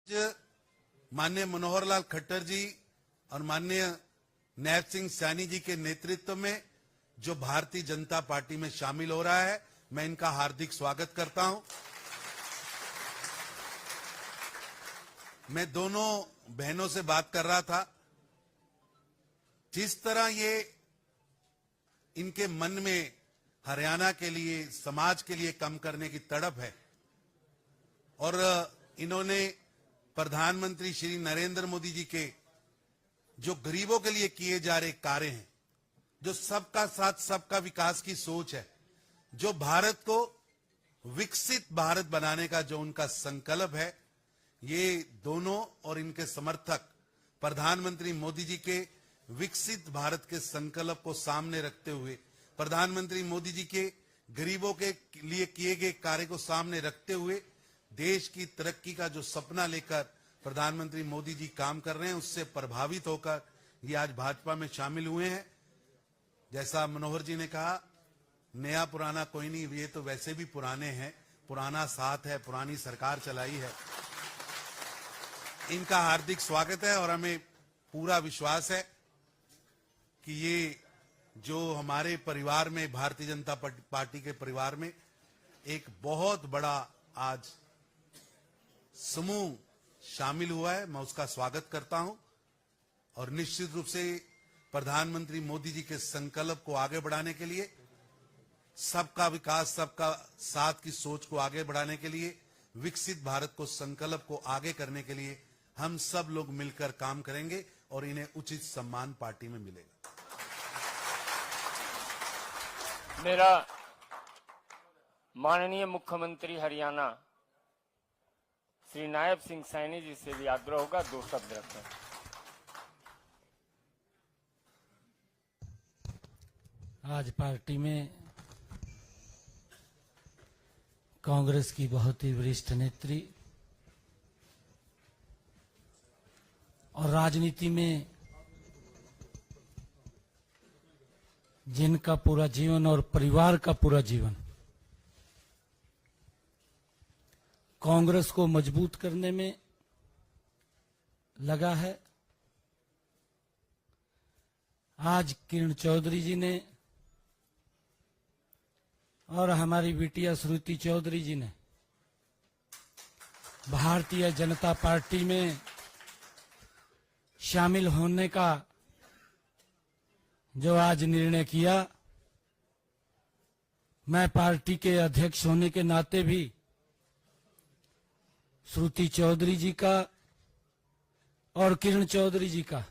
माननीय मनोहर लाल खट्टर जी और माननीय नैब सिंह सैनी जी के नेतृत्व में जो भारतीय जनता पार्टी में शामिल हो रहा है, मैं इनका हार्दिक स्वागत करता हूं। मैं दोनों बहनों से बात कर रहा था, जिस तरह ये इनके मन में हरियाणा के लिए, समाज के लिए काम करने की तड़प है और इन्होंने प्रधानमंत्री श्री नरेंद्र मोदी जी के जो गरीबों के लिए किए जा रहे कार्य हैं, जो सबका साथ सबका विकास की सोच है, जो भारत को विकसित भारत बनाने का जो उनका संकल्प है, ये दोनों और इनके समर्थक प्रधानमंत्री मोदी जी के विकसित भारत के संकल्प को सामने रखते हुए, प्रधानमंत्री मोदी जी के गरीबों के लिए किए गए कार्य को सामने रखते हुए देश की तरक्की का जो सपना लेकर प्रधानमंत्री मोदी जी काम कर रहे हैं, उससे प्रभावित होकर ये आज भाजपा में शामिल हुए हैं। जैसा मनोहर जी ने कहा, नया पुराना कोई नहीं, ये तो वैसे भी पुराने हैं, पुराना साथ है, पुरानी सरकार चलाई है। इनका हार्दिक स्वागत है और हमें पूरा विश्वास है कि ये जो हमारे परिवार में, भारतीय जनता पार्टी के परिवार में एक बहुत बड़ा आज समूह शामिल हुआ है, मैं उसका स्वागत करता हूं और निश्चित रूप से प्रधानमंत्री मोदी जी के संकल्प को आगे बढ़ाने के लिए, सबका विकास, सबका साथ की सोच को आगे बढ़ाने के लिए, विकसित भारत को संकल्प को आगे करने के लिए हम सब लोग मिलकर काम करेंगे और इन्हें उचित सम्मान पार्टी में मिलेगा। मेरा माननीय मुख्यमंत्री हरियाणा श्री नायब सिंह सैनी जी से भी आग्रह होगा, 2 शब्द रखें। आज पार्टी में कांग्रेस की बहुत ही वरिष्ठ नेत्री और राजनीति में जिनका पूरा जीवन और परिवार का पूरा जीवन कांग्रेस को मजबूत करने में लगा है, आज किरण चौधरी जी ने और हमारी बिटिया श्रुति चौधरी जी ने भारतीय जनता पार्टी में शामिल होने का जो आज निर्णय किया, मैं पार्टी के अध्यक्ष होने के नाते भी श्रुति चौधरी जी का और किरण चौधरी जी का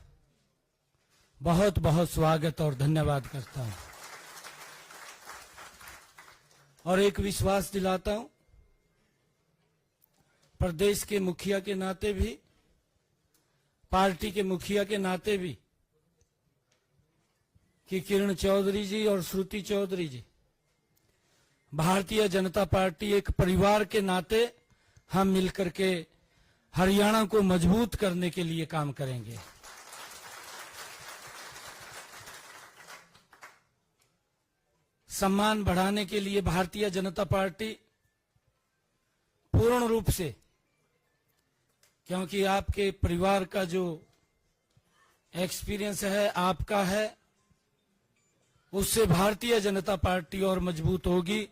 बहुत बहुत स्वागत और धन्यवाद करता हूं और एक विश्वास दिलाता हूं प्रदेश के मुखिया के नाते भी, पार्टी के मुखिया के नाते भी, कि किरण चौधरी जी और श्रुति चौधरी जी, भारतीय जनता पार्टी एक परिवार के नाते हम मिलकर के हरियाणा को मजबूत करने के लिए काम करेंगे। सम्मान बढ़ाने के लिए भारतीय जनता पार्टी पूर्ण रूप से, क्योंकि आपके परिवार का जो एक्सपीरियंस है, आपका है, उससे भारतीय जनता पार्टी और मजबूत होगी।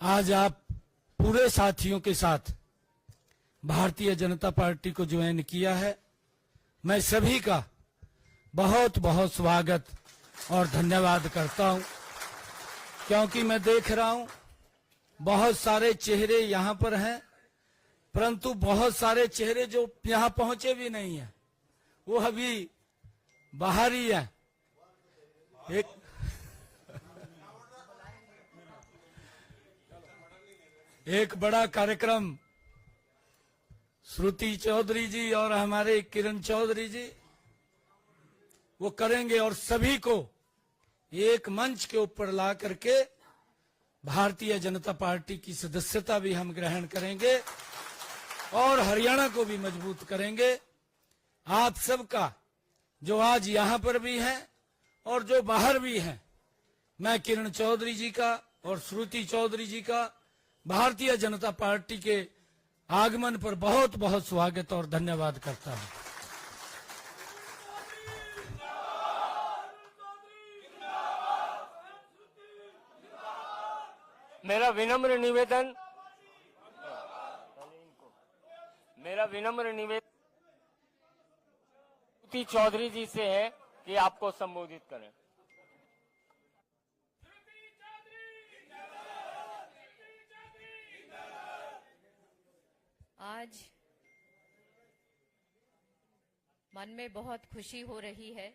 आज आप पूरे साथियों के साथ भारतीय जनता पार्टी को ज्वाइन किया है, मैं सभी का बहुत बहुत स्वागत और धन्यवाद करता हूं, क्योंकि मैं देख रहा हूं बहुत सारे चेहरे यहां पर हैं, परंतु बहुत सारे चेहरे जो यहां पहुंचे भी नहीं हैं, वो अभी बाहर ही हैं। एक बड़ा कार्यक्रम श्रुति चौधरी जी और हमारे किरण चौधरी जी वो करेंगे और सभी को एक मंच के ऊपर ला करके भारतीय जनता पार्टी की सदस्यता भी हम ग्रहण करेंगे और हरियाणा को भी मजबूत करेंगे। आप सबका जो आज यहां पर भी हैं और जो बाहर भी हैं, मैं किरण चौधरी जी का और श्रुति चौधरी जी का भारतीय जनता पार्टी के आगमन पर बहुत बहुत स्वागत और धन्यवाद करता हूं। मेरा विनम्र निवेदन चौधरी जी से है कि आपको संबोधित करें। आज मन में बहुत खुशी हो रही है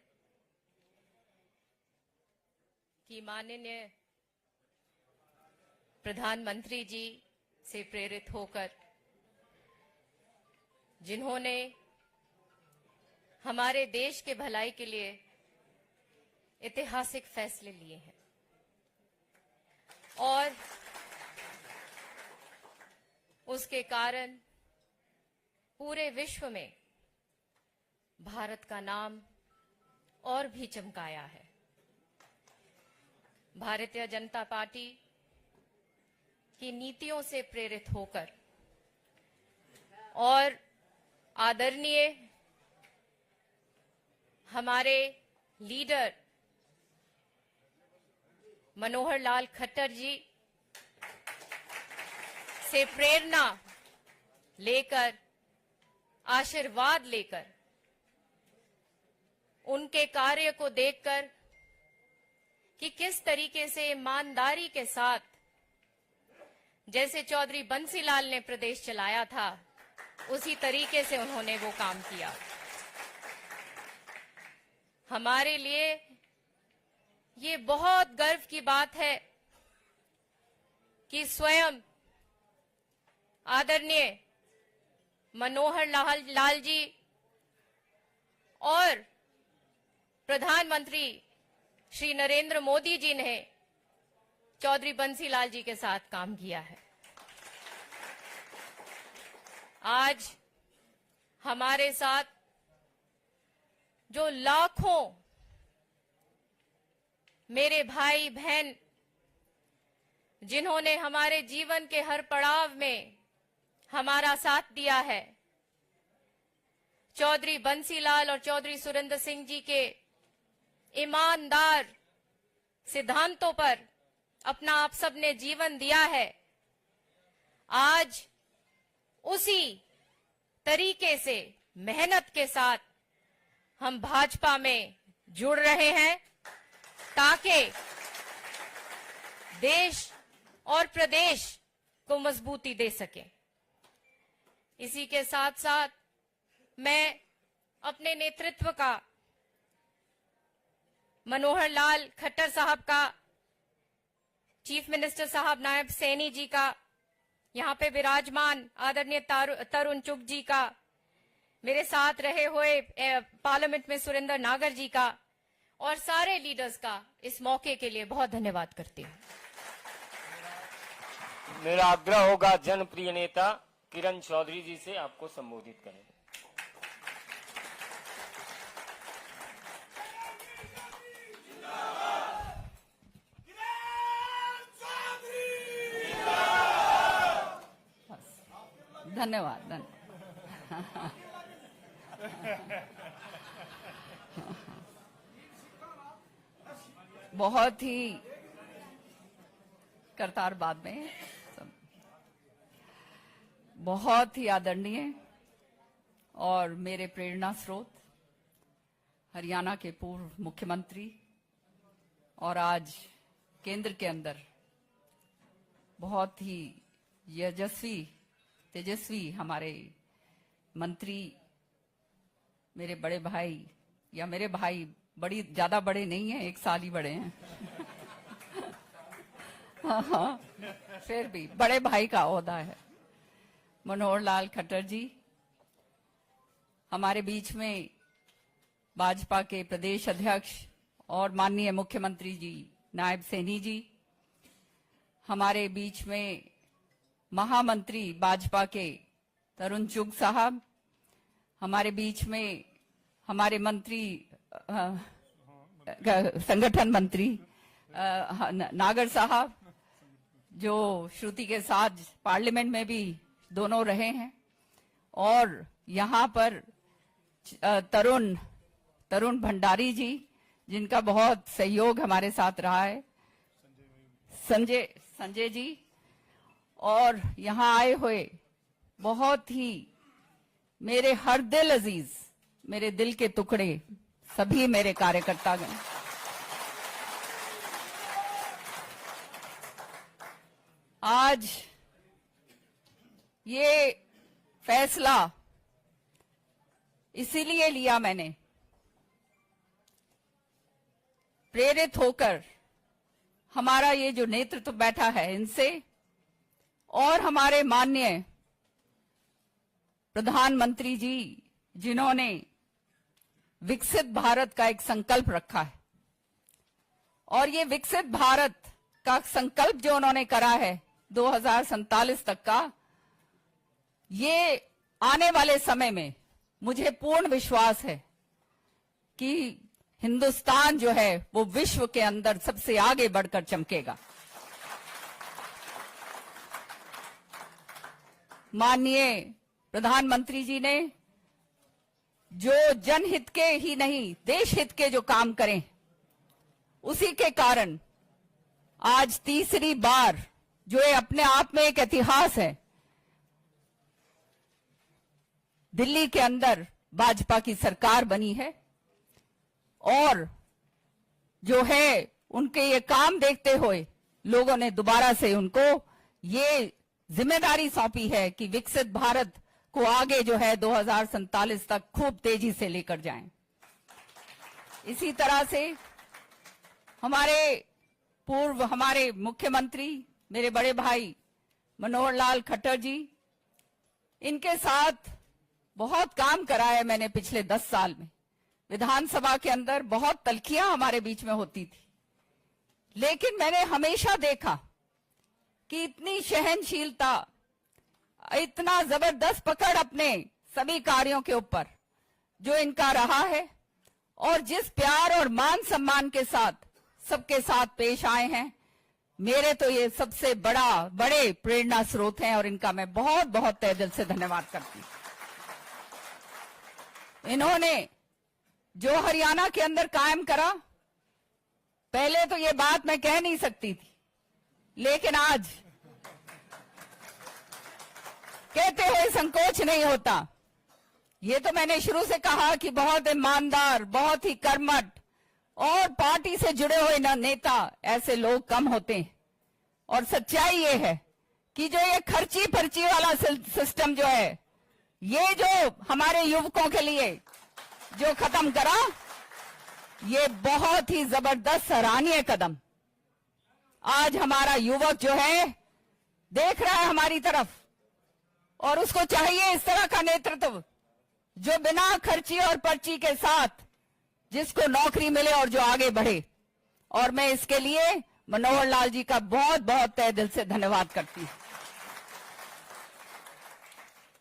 कि माननीय प्रधानमंत्री जी से प्रेरित होकर जिन्होंने हमारे देश के भलाई के लिए ऐतिहासिक फैसले लिए हैं और उसके कारण पूरे विश्व में भारत का नाम और भी चमकाया है। भारतीय जनता पार्टी की नीतियों से प्रेरित होकर और आदरणीय हमारे लीडर मनोहर लाल खट्टर जी से प्रेरणा लेकर, आशीर्वाद लेकर, उनके कार्य को देखकर कि किस तरीके से ईमानदारी के साथ जैसे चौधरी बंसीलाल ने प्रदेश चलाया था उसी तरीके से उन्होंने वो काम किया। हमारे लिए ये बहुत गर्व की बात है कि स्वयं आदरणीय मनोहर लाल जी और प्रधानमंत्री श्री नरेंद्र मोदी जी ने चौधरी बंसीलाल जी के साथ काम किया है। आज हमारे साथ जो लाखों मेरे भाई बहन जिन्होंने हमारे जीवन के हर पड़ाव में हमारा साथ दिया है, चौधरी बंसीलाल और चौधरी सुरेंद्र सिंह जी के ईमानदार सिद्धांतों पर अपना आप सबने जीवन दिया है। आज उसी तरीके से मेहनत के साथ हम भाजपा में जुड़ रहे हैं ताकि देश और प्रदेश को मजबूती दे सके। इसी के साथ साथ मैं अपने नेतृत्व का, मनोहर लाल खट्टर साहब का, चीफ मिनिस्टर साहब नायब सैनी जी का, यहाँ पे विराजमान आदरणीय तरुण चुग जी का, मेरे साथ रहे हुए पार्लियामेंट में सुरेंद्र नागर जी का और सारे लीडर्स का इस मौके के लिए बहुत धन्यवाद करती हूँ। मेरा आग्रह होगा जनप्रिय नेता किरण चौधरी जी से आपको संबोधित करें। धन्यवाद। बहुत ही करतार बाद में बहुत ही आदरणीय और मेरे प्रेरणा स्रोत हरियाणा के पूर्व मुख्यमंत्री और आज केंद्र के अंदर बहुत ही तेजस्वी हमारे मंत्री, मेरे बड़े भाई, या मेरे भाई बड़ी ज्यादा बड़े नहीं हैं, 1 साल ही बड़े हैं हाँ, फिर भी बड़े भाई का ओहदा है। मनोहर लाल खट्टर जी हमारे बीच में, भाजपा के प्रदेश अध्यक्ष और माननीय मुख्यमंत्री जी नायब सैनी जी, हमारे बीच में महामंत्री भाजपा के तरुण चुग साहब, हमारे बीच में हमारे मंत्री संगठन मंत्री नागर साहब जो श्रुति के साथ पार्लियामेंट में भी दोनों रहे हैं। और यहाँ पर तरुण भंडारी जी, जिनका बहुत सहयोग हमारे साथ रहा है, संजय जी, और यहाँ आए हुए बहुत ही मेरे हर दिल अजीज, मेरे दिल के टुकड़े सभी मेरे कार्यकर्तागण। आज ये फैसला इसीलिए लिया मैंने, प्रेरित होकर हमारा ये जो नेतृत्व बैठा है इनसे, और हमारे माननीय प्रधानमंत्री जी जिन्होंने विकसित भारत का एक संकल्प रखा है, और ये विकसित भारत का संकल्प जो उन्होंने करा है 2047 तक का, ये आने वाले समय में मुझे पूर्ण विश्वास है कि हिंदुस्तान जो है वो विश्व के अंदर सबसे आगे बढ़कर चमकेगा। माननीय प्रधानमंत्री जी ने जो जनहित के ही नहीं देश हित के जो काम करें, उसी के कारण आज तीसरी बार, जो ये अपने आप में एक इतिहास है, दिल्ली के अंदर भाजपा की सरकार बनी है। और जो है उनके ये काम देखते हुए लोगों ने दोबारा से उनको ये जिम्मेदारी सौंपी है कि विकसित भारत को आगे जो है 2047 तक खूब तेजी से लेकर जाएं। इसी तरह से हमारे मुख्यमंत्री मेरे बड़े भाई मनोहर लाल खट्टर जी, इनके साथ बहुत काम करा है मैंने पिछले 10 साल में। विधानसभा के अंदर बहुत तल्खियां हमारे बीच में होती थी, लेकिन मैंने हमेशा देखा कि इतनी सहनशीलता, इतना जबरदस्त पकड़ अपने सभी कार्यों के ऊपर जो इनका रहा है, और जिस प्यार और मान सम्मान के साथ सबके साथ पेश आए हैं, मेरे तो ये सबसे बड़े प्रेरणा स्रोत हैं, और इनका मैं बहुत बहुत तहे दिल से धन्यवाद करती हूं। इन्होंने जो हरियाणा के अंदर कायम करा, पहले तो ये बात मैं कह नहीं सकती थी, लेकिन आज कहते हुए संकोच नहीं होता। ये तो मैंने शुरू से कहा कि बहुत ईमानदार, बहुत ही कर्मठ और पार्टी से जुड़े हुए नेता ऐसे लोग कम होते हैं। और सच्चाई ये है कि जो ये खर्ची पर्ची वाला सिस्टम जो है, ये जो हमारे युवकों के लिए जो खत्म करा, ये बहुत ही जबरदस्त सराहनीय कदम। आज हमारा युवक जो है देख रहा है हमारी तरफ, और उसको चाहिए इस तरह का नेतृत्व जो बिना खर्ची और पर्ची के साथ जिसको नौकरी मिले और जो आगे बढ़े। और मैं इसके लिए मनोहर लाल जी का बहुत बहुत तहे दिल से धन्यवाद करती हूं।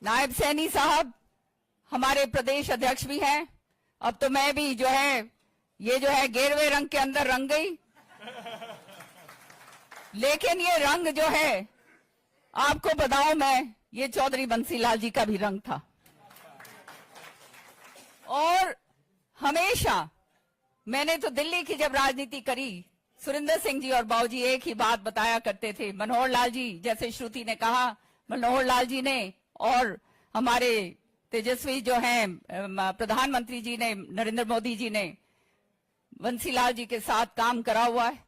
नायब सैनी साहब हमारे प्रदेश अध्यक्ष भी हैं। अब तो मैं भी जो है ये जो है गेरवे रंग के अंदर रंग गई, लेकिन ये रंग जो है आपको बताऊं मैं, ये चौधरी बंसीलाल जी का भी रंग था। और हमेशा मैंने तो दिल्ली की जब राजनीति करी, सुरेंद्र सिंह जी और बाबूजी एक ही बात बताया करते थे। मनोहर लाल जी, जैसे श्रुति ने कहा, मनोहर लाल जी ने और हमारे तेजस्वी जो हैं प्रधानमंत्री जी ने, नरेंद्र मोदी जी ने बंसीलाल जी के साथ काम करा हुआ है।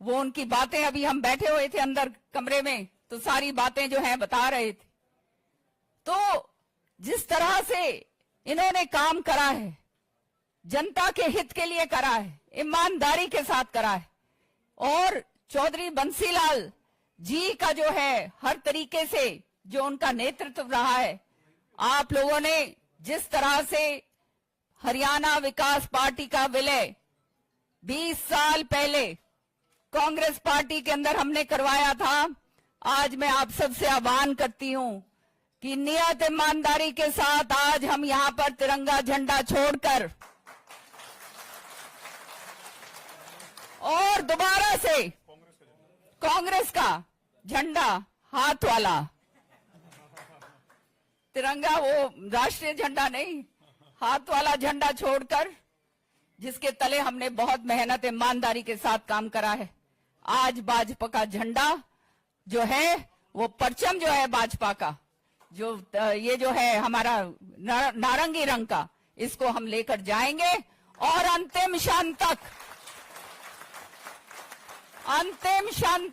वो उनकी बातें, अभी हम बैठे हुए थे अंदर कमरे में तो सारी बातें जो हैं बता रहे थे। तो जिस तरह से इन्होंने काम करा है, जनता के हित के लिए करा है, ईमानदारी के साथ करा है, और चौधरी बंसीलाल जी का जो है हर तरीके से जो उनका नेतृत्व रहा है, आप लोगों ने जिस तरह से हरियाणा विकास पार्टी का विलय 20 साल पहले कांग्रेस पार्टी के अंदर हमने करवाया था, आज मैं आप सबसे आह्वान करती हूं कि नियत ईमानदारी के साथ आज हम यहां पर तिरंगा झंडा छोड़कर और दोबारा से कांग्रेस का झंडा हाथ वाला तिरंगा वो राष्ट्रीय झंडा नहीं, हाथ वाला झंडा छोड़कर जिसके तले हमने बहुत मेहनत ईमानदारी के साथ काम करा है, आज भाजपा का झंडा जो है, वो परचम जो है भाजपा का, जो ये जो है हमारा नारंगी रंग का, इसको हम लेकर जाएंगे और अंतिम क्षण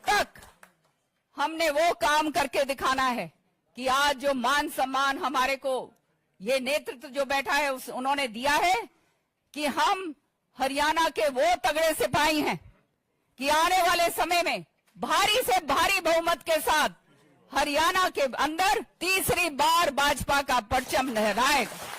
तक हमने वो काम करके दिखाना है कि आज जो मान सम्मान हमारे को ये नेतृत्व जो बैठा है उन्होंने दिया है कि हम हरियाणा के वो तगड़े सिपाही हैं कि आने वाले समय में भारी से भारी बहुमत के साथ हरियाणा के अंदर तीसरी बार भाजपा का परचम लहराएगा।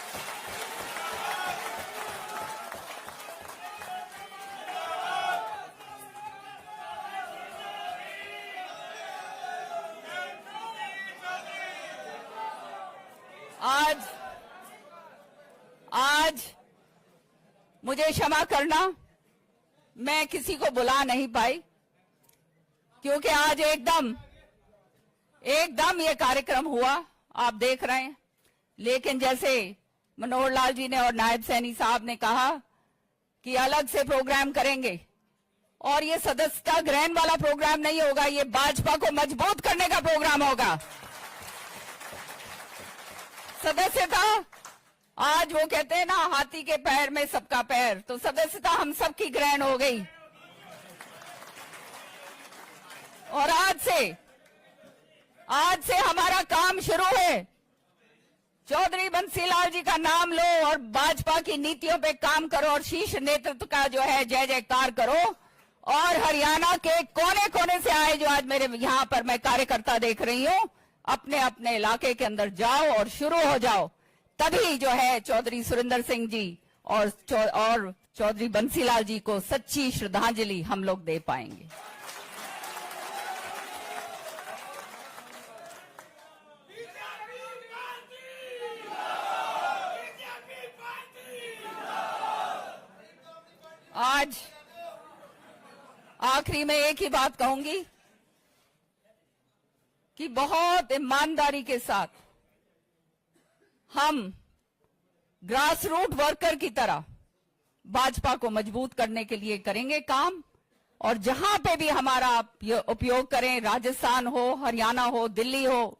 आज मुझे क्षमा करना, मैं किसी को बुला नहीं पाई क्योंकि आज एकदम ये कार्यक्रम हुआ, आप देख रहे हैं। लेकिन जैसे मनोहर लाल जी ने और नायब सैनी साहब ने कहा कि अलग से प्रोग्राम करेंगे, और ये सदस्यता ग्रहण वाला प्रोग्राम नहीं होगा, ये भाजपा को मजबूत करने का प्रोग्राम होगा। सदस्यता, आज वो कहते हैं ना हाथी के पैर में सबका पैर, तो सदस्यता हम सबकी ग्रहण हो गई। और आज से हमारा काम शुरू है। चौधरी बंसीलाल जी का नाम लो और भाजपा की नीतियों पे काम करो और शीर्ष नेतृत्व का जो है जय जयकार करो। और हरियाणा के कोने कोने से आए जो आज मेरे यहाँ पर मैं कार्यकर्ता देख रही हूँ, अपने अपने इलाके के अंदर जाओ और शुरू हो जाओ। तभी जो है चौधरी सुरेंद्र सिंह जी और चौधरी बंसीलाल जी को सच्ची श्रद्धांजलि हम लोग दे पाएंगे। आज आखिरी में एक ही बात कहूंगी कि बहुत ईमानदारी के साथ हम ग्रास रूट वर्कर की तरह भाजपा को मजबूत करने के लिए करेंगे काम। और जहां पे भी हमारा उपयोग करें, राजस्थान हो, हरियाणा हो, दिल्ली हो,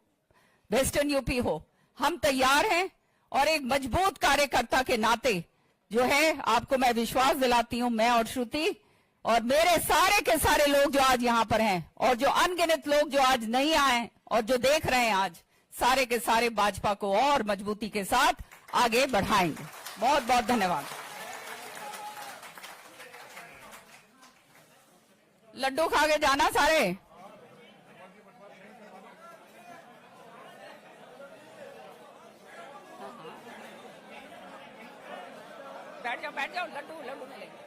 वेस्टर्न यूपी हो, हम तैयार हैं। और एक मजबूत कार्यकर्ता के नाते जो है आपको मैं विश्वास दिलाती हूं, मैं और श्रुति और मेरे सारे के सारे लोग जो आज यहां पर हैं और जो अनगिनत लोग जो आज नहीं आए और जो देख रहे हैं, आज सारे के सारे भाजपा को और मजबूती के साथ आगे बढ़ाएंगे। बहुत बहुत धन्यवाद। लड्डू खा के जाना सारे। बैठ जाओ लड्डू मिलेंगे।